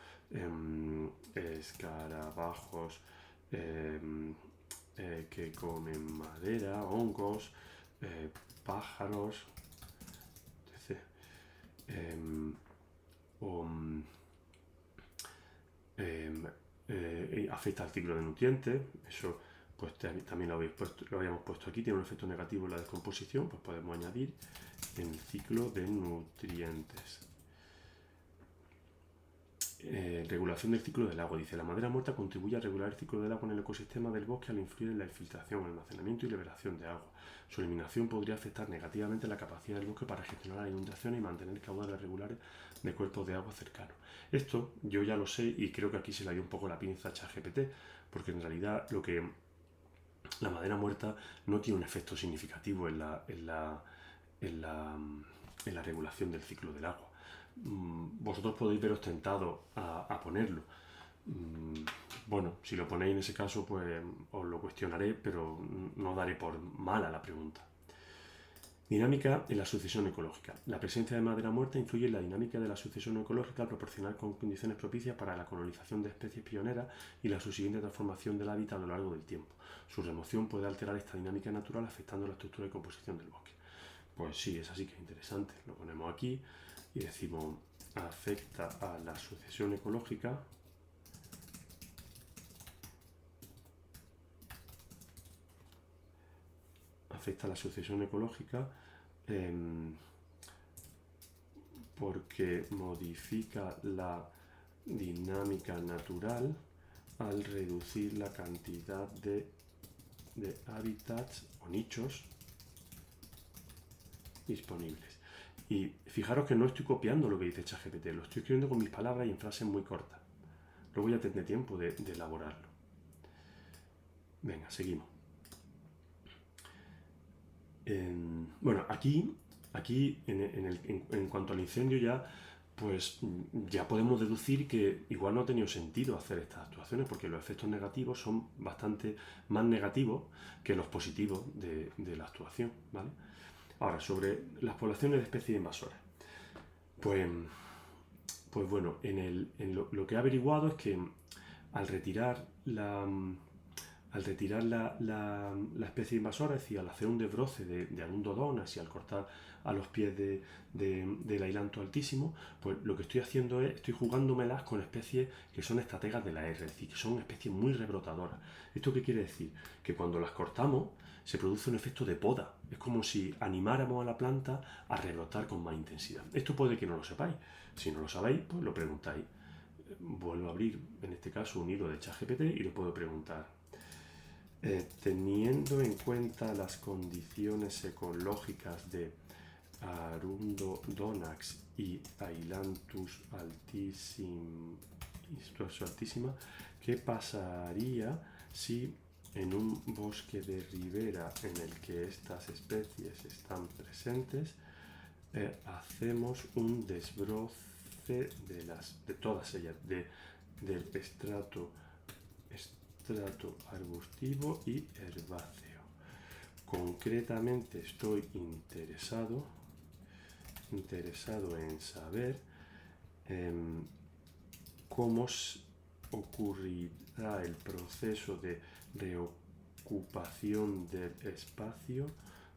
escarabajos que comen madera, hongos, pájaros, etc. Afecta al ciclo de nutrientes, eso pues también lo habíamos puesto aquí, tiene un efecto negativo en la descomposición, pues podemos añadir en el ciclo de nutrientes. Regulación del ciclo del agua. Dice, la madera muerta contribuye a regular el ciclo del agua en el ecosistema del bosque al influir en la infiltración, almacenamiento y liberación de agua. Su eliminación podría afectar negativamente la capacidad del bosque para gestionar las inundaciones y mantener caudales regulares de cuerpos de agua cercanos. Esto yo ya lo sé y creo que aquí se le dio un poco la pinza a ChatGPT, porque en realidad la madera muerta no tiene un efecto significativo en la regulación del ciclo del agua. Vosotros podéis veros tentados a ponerlo. Bueno, si lo ponéis en ese caso, pues os lo cuestionaré, pero no daré por mala la pregunta. Dinámica en la sucesión ecológica. La presencia de madera muerta influye en la dinámica de la sucesión ecológica al proporcionar condiciones propicias para la colonización de especies pioneras y la subsiguiente transformación del hábitat a lo largo del tiempo. Su remoción puede alterar esta dinámica natural afectando la estructura y composición del bosque. Pues sí, es así que es interesante. Lo ponemos aquí y decimos afecta a la sucesión ecológica porque modifica la dinámica natural al reducir la cantidad de hábitats o nichos disponibles. Y fijaros que no estoy copiando lo que dice ChatGPT, lo estoy escribiendo con mis palabras y en frases muy cortas. Luego ya tendré tiempo de elaborarlo. Venga, seguimos. Bueno, aquí en cuanto al incendio ya podemos deducir que igual no ha tenido sentido hacer estas actuaciones porque los efectos negativos son bastante más negativos que los positivos de la actuación, ¿vale? Ahora, sobre las poblaciones de especies invasoras. Pues bueno, lo que he averiguado es que al retirar la especie invasora, es decir, al hacer un desbroce de alundodonas y al cortar a los pies del ailanto altísimo, pues lo que estoy haciendo estoy jugándomelas con especies que son estrategas de la R, es decir, que son especies muy rebrotadoras. ¿Esto qué quiere decir? Que cuando las cortamos se produce un efecto de poda. Es como si animáramos a la planta a rebrotar con más intensidad. Esto puede que no lo sepáis. Si no lo sabéis, pues lo preguntáis. Vuelvo a abrir, en este caso, un hilo de ChatGPT y le puedo preguntar: teniendo en cuenta las condiciones ecológicas de Arundodonax y Ailanthus altísima, ¿qué pasaría si en un bosque de ribera en el que estas especies están presentes hacemos un desbroce de todas ellas, del estrato arbustivo y herbáceo? Concretamente estoy interesado en saber cómo ocurrirá el proceso de reocupación del espacio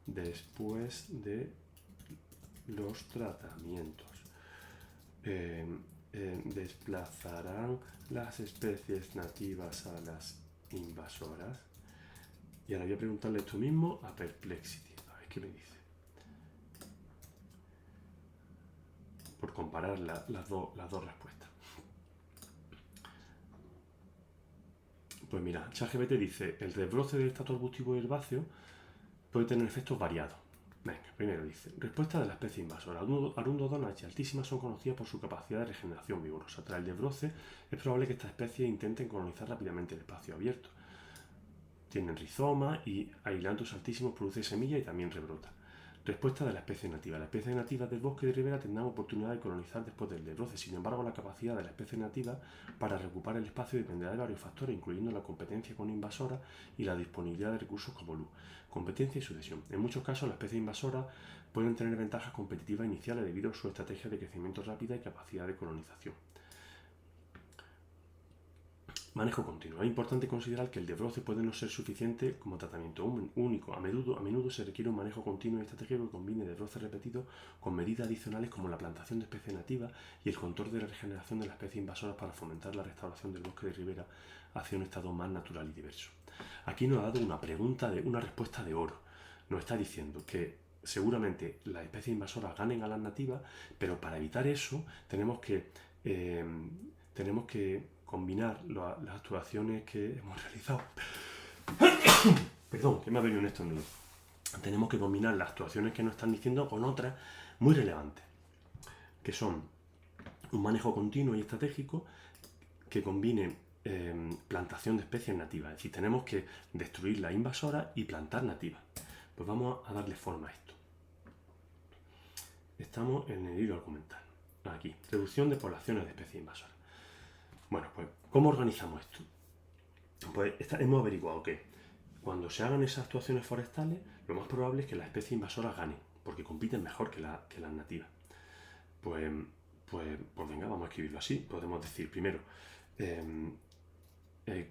después de los tratamientos. ¿Desplazarán las especies nativas a las invasoras? Y ahora voy a preguntarle esto mismo a Perplexity, a ver qué me dice. Por comparar las dos respuestas. Pues mira, ChatGPT dice, el desbroce del estrato arbustivo y herbáceo puede tener efectos variados. Venga, primero dice, respuesta de la especie invasora. Arundodonax y altísima son conocidas por su capacidad de regeneración vigorosa. Tras el desbroce, es probable que estas especies intenten colonizar rápidamente el espacio abierto. Tienen rizoma y Ailanthus altísimos produce semillas y también rebrota. Respuesta de la especie nativa. Las especies nativas del bosque de ribera tendrán oportunidad de colonizar después del desbroce. Sin embargo, la capacidad de la especie nativa para reocupar el espacio dependerá de varios factores, incluyendo la competencia con invasoras y la disponibilidad de recursos como luz, competencia y sucesión. En muchos casos, las especies invasoras pueden tener ventajas competitivas iniciales debido a su estrategia de crecimiento rápida y capacidad de colonización. Manejo continuo. Es importante considerar que el desbroce puede no ser suficiente como tratamiento único. A menudo se requiere un manejo continuo y estratégico que combine desbroce repetido con medidas adicionales como la plantación de especies nativas y el control de la regeneración de las especies invasoras para fomentar la restauración del bosque de ribera hacia un estado más natural y diverso. Aquí nos ha dado una respuesta de oro. Nos está diciendo que seguramente las especies invasoras ganen a las nativas, pero para evitar eso tenemos que combinar las actuaciones que hemos realizado. Perdón, que me ha venido un estornudo. Tenemos que combinar las actuaciones que nos están diciendo con otras muy relevantes, que son un manejo continuo y estratégico que combine plantación de especies nativas. Es decir, tenemos que destruir las invasoras y plantar nativas. Pues vamos a darle forma a esto. Estamos en el hilo argumental. Aquí, reducción de poblaciones de especies invasoras. Bueno, pues, ¿cómo organizamos esto? Pues hemos averiguado que cuando se hagan esas actuaciones forestales, lo más probable es que las especies invasoras ganen, porque compiten mejor que las nativas. Pues venga, vamos a escribirlo así. Podemos decir primero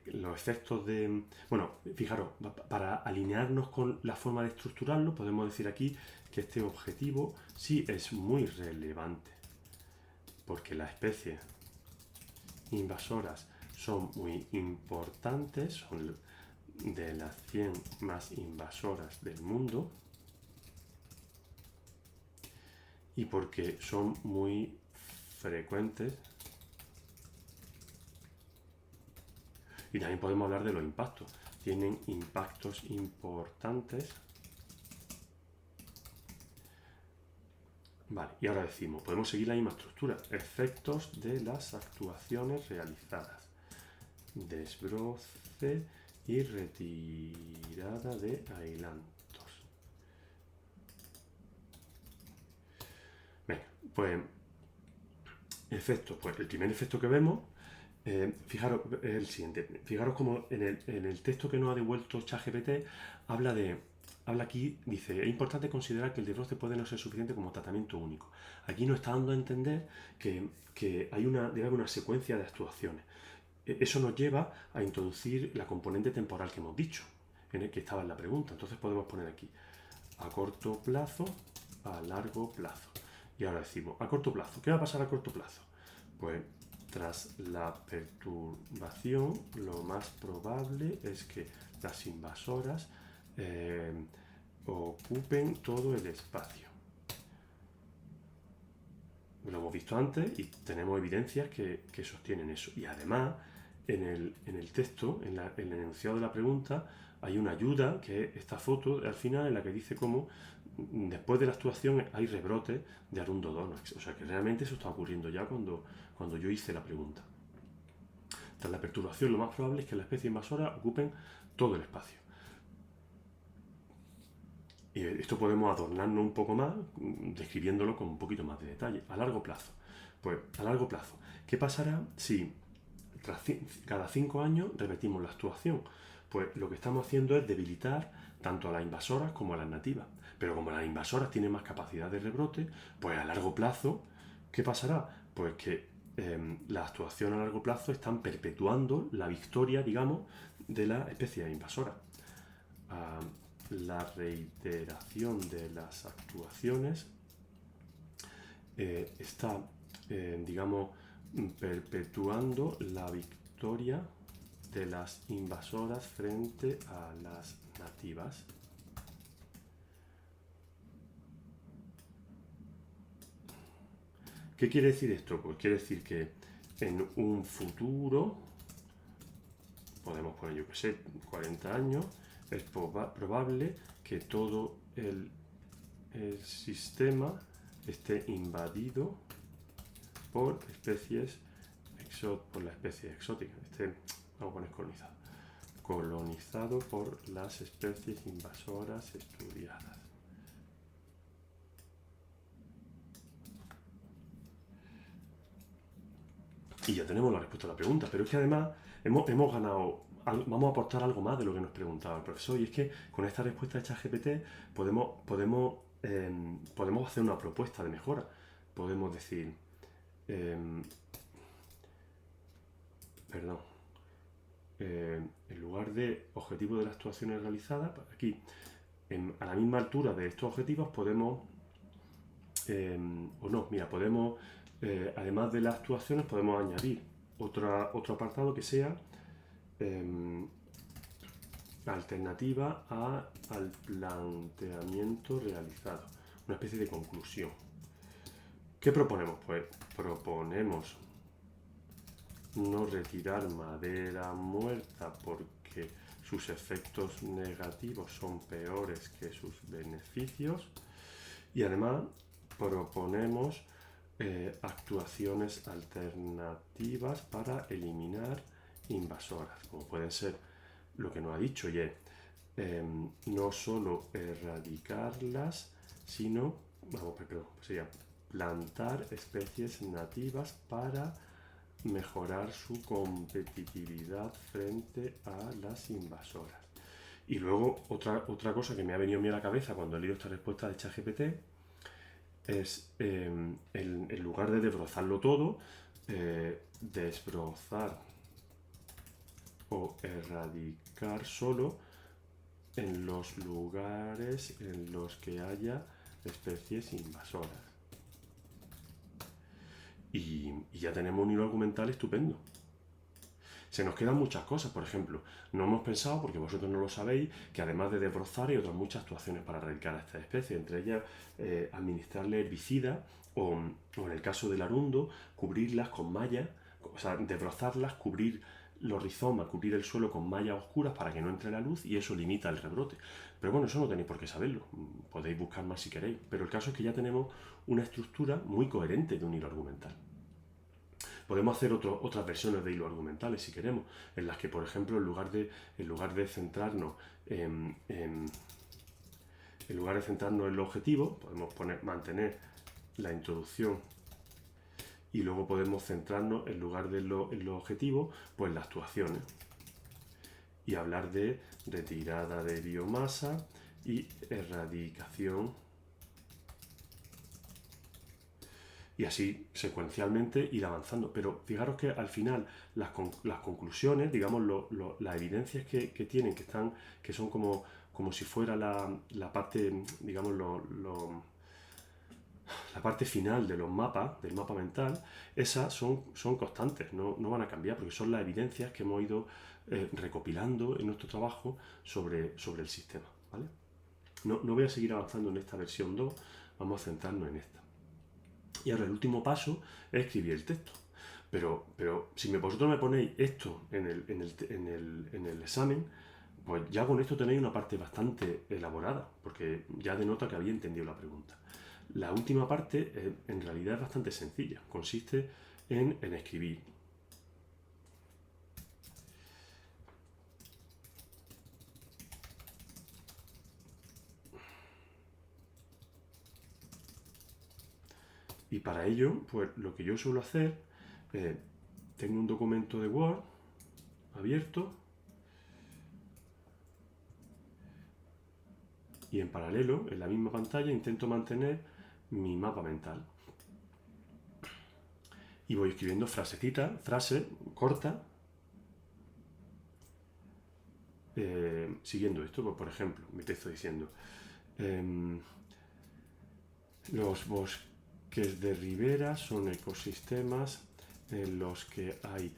los efectos de... Bueno, fijaros, para alinearnos con la forma de estructurarlo, podemos decir aquí que este objetivo sí es muy relevante, porque las especies invasoras son muy importantes, son de las 100 más invasoras del mundo y porque son muy frecuentes. Y también podemos hablar de los impactos. Tienen impactos importantes. Vale, y ahora decimos, podemos seguir la misma estructura. Efectos de las actuaciones realizadas. Desbroce y retirada de ailantos. Venga, pues efectos. Pues el primer efecto que vemos, fijaros, es el siguiente. Fijaros como en el texto que nos ha devuelto ChatGPT habla aquí, dice, es importante considerar que el desbroce puede no ser suficiente como tratamiento único. Aquí nos está dando a entender que debe haber una secuencia de actuaciones. Eso nos lleva a introducir la componente temporal que hemos dicho, en el que estaba en la pregunta. Entonces podemos poner aquí a corto plazo, a largo plazo. Y ahora decimos, a corto plazo, ¿qué va a pasar a corto plazo? Pues tras la perturbación, lo más probable es que las invasoras ocupen todo el espacio. Lo hemos visto antes y tenemos evidencias que sostienen eso. Y además, en el texto, en el enunciado de la pregunta, hay una ayuda, que es esta foto al final, en la que dice cómo después de la actuación hay rebrotes de Arundodonax. O sea que realmente eso está ocurriendo ya cuando yo hice la pregunta. Tras la perturbación, lo más probable es que las especies invasoras ocupen todo el espacio. Y esto podemos adornarnos un poco más, describiéndolo con un poquito más de detalle. A largo plazo. Pues a largo plazo, ¿qué pasará si cada 5 años repetimos la actuación? Pues lo que estamos haciendo es debilitar tanto a las invasoras como a las nativas. Pero como las invasoras tienen más capacidad de rebrote, pues a largo plazo, ¿qué pasará? Pues que la actuación a largo plazo están perpetuando la victoria, digamos, de las especies invasoras. La reiteración de las actuaciones está, digamos, perpetuando la victoria de las invasoras frente a las nativas. ¿Qué quiere decir esto? Pues quiere decir que en un futuro, podemos poner, yo que sé, 40 años, es probable que todo el sistema esté invadido por especies por la especie exótica. Vamos a poner colonizado por las especies invasoras estudiadas. Y ya tenemos la respuesta a la pregunta, pero es que además hemos ganado, vamos a aportar algo más de lo que nos preguntaba el profesor, y es que con esta respuesta de ChatGPT podemos hacer una propuesta de mejora. Podemos decir, en lugar de objetivo de las actuaciones realizadas, aquí, a la misma altura de estos objetivos podemos, además de las actuaciones, podemos añadir otro apartado que sea alternativa al planteamiento realizado, una especie de conclusión. ¿Qué proponemos? Pues proponemos no retirar madera muerta porque sus efectos negativos son peores que sus beneficios, y además proponemos actuaciones alternativas para eliminar invasoras, como pueden ser lo que nos ha dicho, y es no solo erradicarlas, sino, sería plantar especies nativas para mejorar su competitividad frente a las invasoras. Y luego otra cosa que me ha venido a mí a la cabeza cuando he leído esta respuesta de ChatGPT es, en lugar de desbrozarlo todo, desbrozar o erradicar solo en los lugares en los que haya especies invasoras. Y ya tenemos un hilo argumental estupendo. Se nos quedan muchas cosas, por ejemplo, no hemos pensado, porque vosotros no lo sabéis, que además de desbrozar hay otras muchas actuaciones para erradicar a estas especies, entre ellas administrarle herbicida o en el caso del arundo, cubrirlas con malla, o sea, desbrozarlas, cubrir los rizomas, cubrir el suelo con mallas oscuras para que no entre la luz, y eso limita el rebrote. Pero bueno, eso no tenéis por qué saberlo, podéis buscar más si queréis, pero el caso es que ya tenemos una estructura muy coherente de un hilo argumental. Podemos hacer otras versiones de hilo argumentales si queremos, en las que, por ejemplo, en lugar de centrarnos en el objetivo, podemos mantener la introducción, y luego podemos centrarnos, en lugar de los objetivos, pues las actuaciones, y hablar de retirada de biomasa y erradicación, y así secuencialmente ir avanzando. Pero fijaros que al final las conclusiones, digamos, las evidencias que tienen, que son como si fuera la parte, digamos, la parte final de los mapas, del mapa mental, esas son constantes, no van a cambiar, porque son las evidencias que hemos ido recopilando en nuestro trabajo sobre el sistema, ¿vale? No voy a seguir avanzando en esta versión 2, vamos a centrarnos en esta. Y ahora el último paso es escribir el texto. Pero si vosotros me ponéis esto en el examen, Pues ya con esto tenéis una parte bastante elaborada, porque ya denota que había entendido la pregunta. La última parte en realidad es bastante sencilla, consiste en escribir. Y para ello, pues lo que yo suelo hacer, tengo un documento de Word abierto y en paralelo, en la misma pantalla, intento mantener mi mapa mental. Y voy escribiendo frasecitas, frases cortas, siguiendo esto. Pues, por ejemplo, me texto diciendo, los bosques de ribera son ecosistemas en los que hay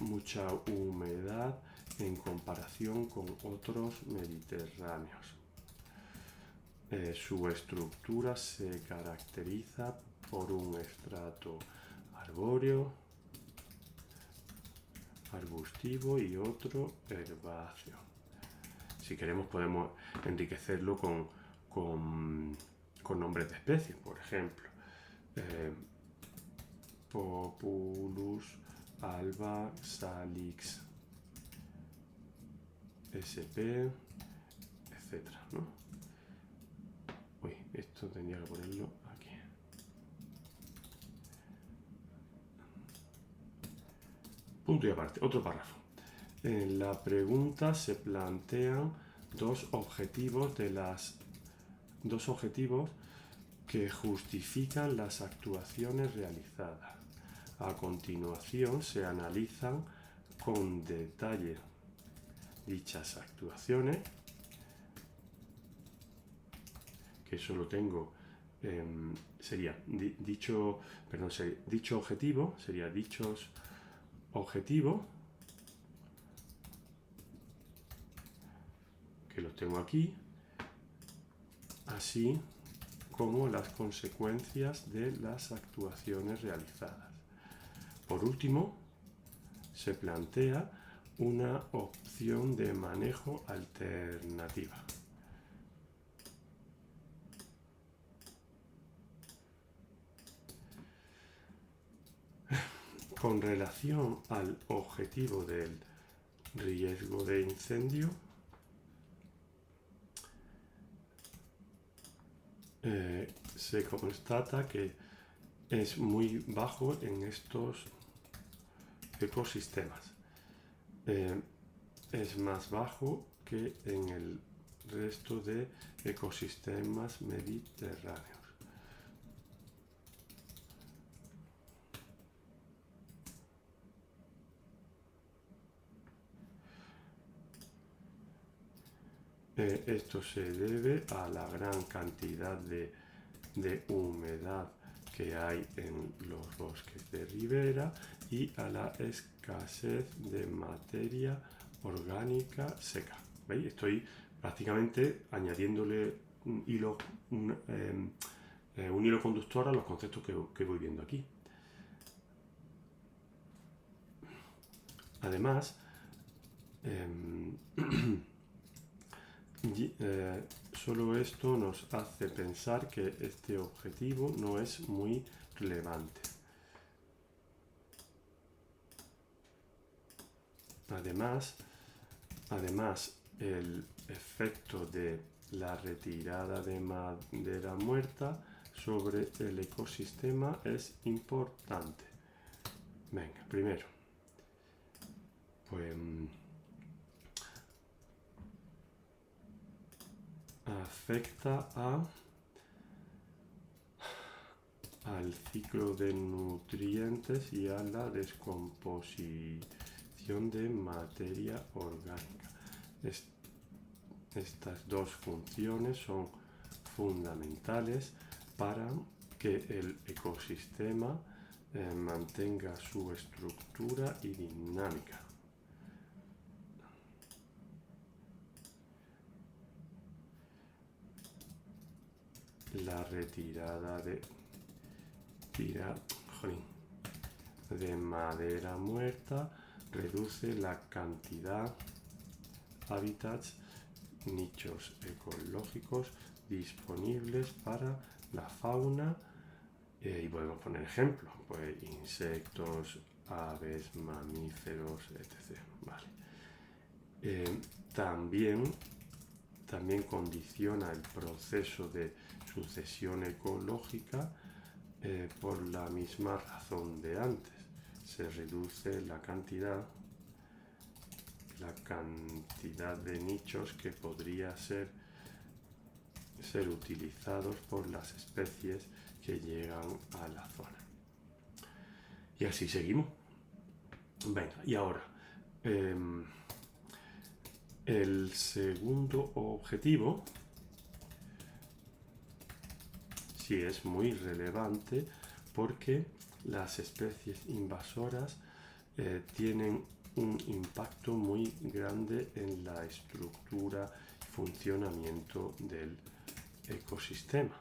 mucha humedad en comparación con otros mediterráneos. Su estructura se caracteriza por un estrato arbóreo, arbustivo y otro herbáceo. Si queremos podemos enriquecerlo con nombres de especies, por ejemplo, Populus alba salix sp, etcétera, ¿no? Uy, esto tendría que ponerlo aquí. Punto y aparte, otro párrafo. En la pregunta se plantean dos objetivos que justifican las actuaciones realizadas. A continuación se analizan con detalle dichas actuaciones, que eso lo tengo, dicho objetivo, sería dichos objetivos, que los tengo aquí, así como las consecuencias de las actuaciones realizadas. Por último, se plantea una opción de manejo alternativa. Con relación al objetivo del riesgo de incendio, se constata que es muy bajo en estos ecosistemas. Es más bajo que en el resto de ecosistemas mediterráneos. Esto se debe a la gran cantidad de humedad que hay en los bosques de ribera y a la escasez de materia orgánica seca. ¿Veis? Estoy prácticamente añadiéndole un hilo conductor a los conceptos que voy viendo aquí. Además, solo esto nos hace pensar que este objetivo no es muy relevante. Además, el efecto de la retirada de madera muerta sobre el ecosistema es importante. Venga, primero, pues afecta al ciclo de nutrientes y a la descomposición de materia orgánica. Estas dos funciones son fundamentales para que el ecosistema mantenga su estructura y dinámica. La retirada de madera muerta reduce la cantidad hábitats, nichos ecológicos disponibles para la fauna, y podemos poner ejemplos, pues insectos, aves, mamíferos, etc. Vale. También condiciona el proceso de sucesión ecológica por la misma razón de antes. Se reduce la cantidad de nichos que podría ser utilizados por las especies que llegan a la zona. Y así seguimos. Venga, y ahora el segundo objetivo sí es muy relevante porque las especies invasoras tienen un impacto muy grande en la estructura y funcionamiento del ecosistema.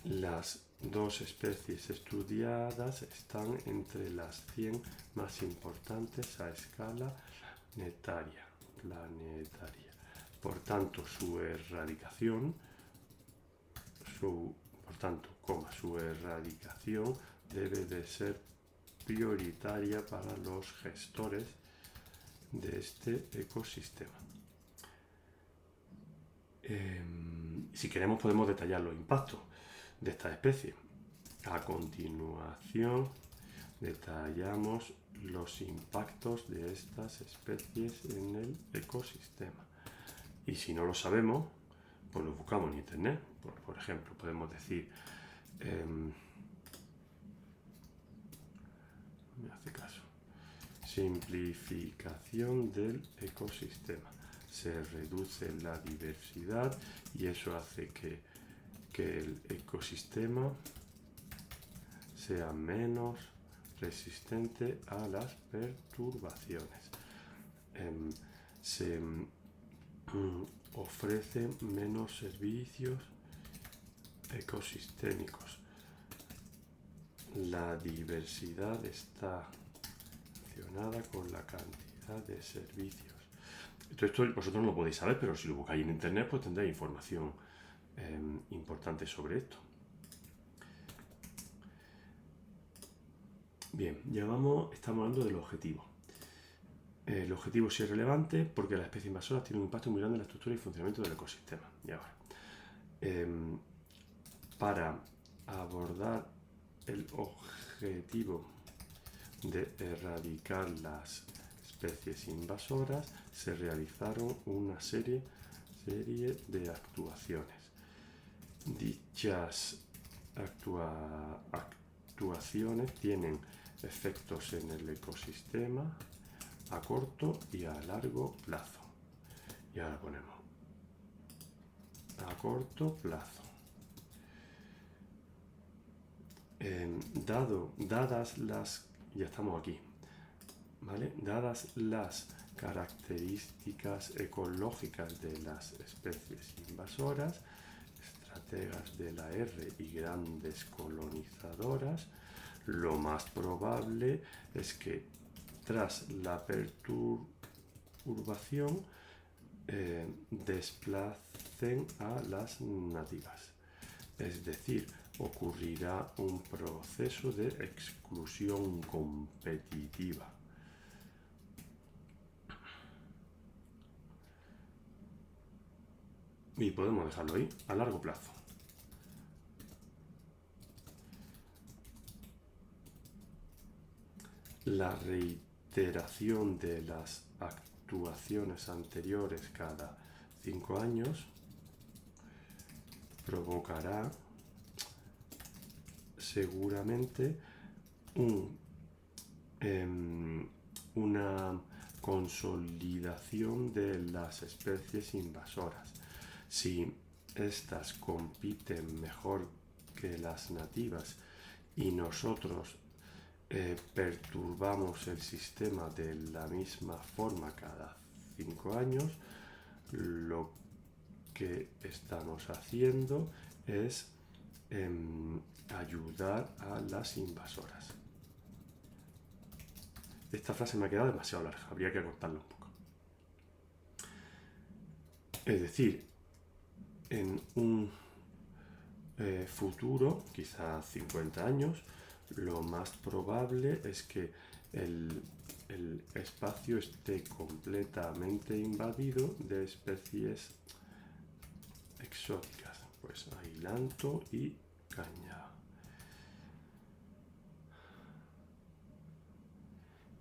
Las dos especies estudiadas están entre las 100 más importantes a escala planetaria. Por tanto, su erradicación debe de ser prioritaria para los gestores de este ecosistema. Si queremos podemos detallar los impactos de esta especie. A continuación detallamos los impactos de estas especies en el ecosistema. Y si no lo sabemos, pues lo buscamos en internet. Por ejemplo, podemos decir me hace caso. Simplificación del ecosistema. Se reduce la diversidad y eso hace que el ecosistema sea menos resistente a las perturbaciones. Se ofrecen menos servicios ecosistémicos. La diversidad está relacionada con la cantidad de servicios. Esto vosotros no lo podéis saber, pero si lo buscáis en internet pues tendréis información importante sobre esto. Bien, estamos hablando del objetivo. El objetivo sí es relevante porque las especies invasoras tienen un impacto muy grande en la estructura y funcionamiento del ecosistema. Y ahora, para abordar el objetivo de erradicar las especies invasoras, se realizaron una serie de actuaciones. Dichas actuaciones tienen efectos en el ecosistema a corto y a largo plazo. Y ahora ponemos a corto plazo. Ya estamos aquí, ¿vale? Dadas las características ecológicas de las especies invasoras, estrategas de la R y grandes colonizadoras, lo más probable es que tras la perturbación desplacen a las nativas. Es decir, ocurrirá un proceso de exclusión competitiva. Y podemos dejarlo ahí, a largo plazo. La reiteración de las actuaciones anteriores cada 5 años provocará seguramente una consolidación de las especies invasoras. Si estas compiten mejor que las nativas y nosotros perturbamos el sistema de la misma forma cada 5 años, lo que estamos haciendo es ayudar a las invasoras. Esta frase me ha quedado demasiado larga, habría que acortarla un poco. Es decir, en un futuro, quizás 50 años, lo más probable es que el espacio esté completamente invadido de especies exóticas, pues ailanto y caña.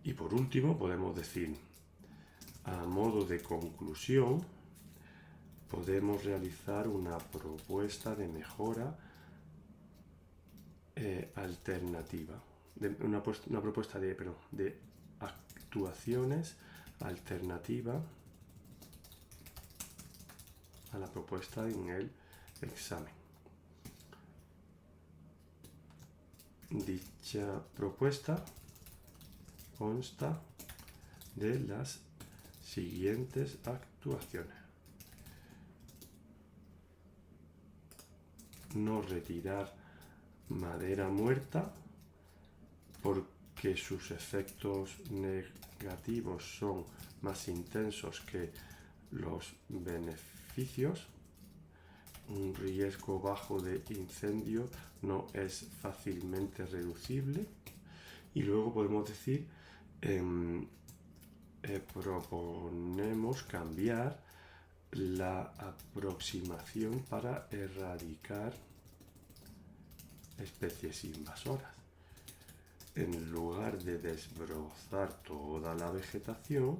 Y por último podemos decir, a modo de conclusión, podemos realizar una propuesta de mejora alternativa, una propuesta de actuaciones alternativa a la propuesta en el examen. Dicha propuesta consta de las siguientes actuaciones: no retirar madera muerta porque sus efectos negativos son más intensos que los beneficios. Un riesgo bajo de incendio no es fácilmente reducible. Y luego podemos decir, proponemos cambiar la aproximación para erradicar especies invasoras. En lugar de desbrozar toda la vegetación,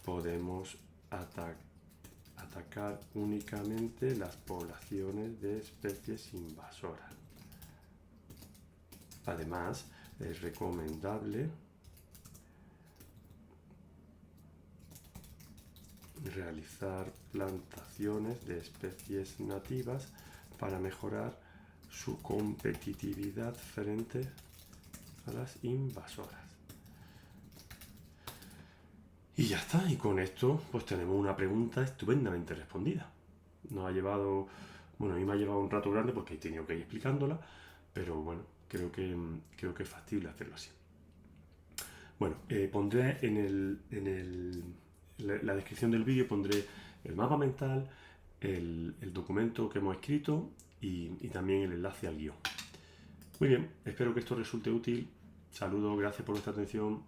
podemos atacar únicamente las poblaciones de especies invasoras. Además, es recomendable realizar plantaciones de especies nativas para mejorar su competitividad frente a las invasoras. Y ya está, y con esto pues tenemos una pregunta estupendamente respondida. Nos ha llevado, bueno, a mí me ha llevado un rato grande porque he tenido que ir explicándola, pero bueno, creo que es factible hacerlo así. Bueno, pondré en la descripción del vídeo pondré el mapa mental, el documento que hemos escrito y también el enlace al guión. Muy bien, espero que esto resulte útil. Saludos, gracias por vuestra atención.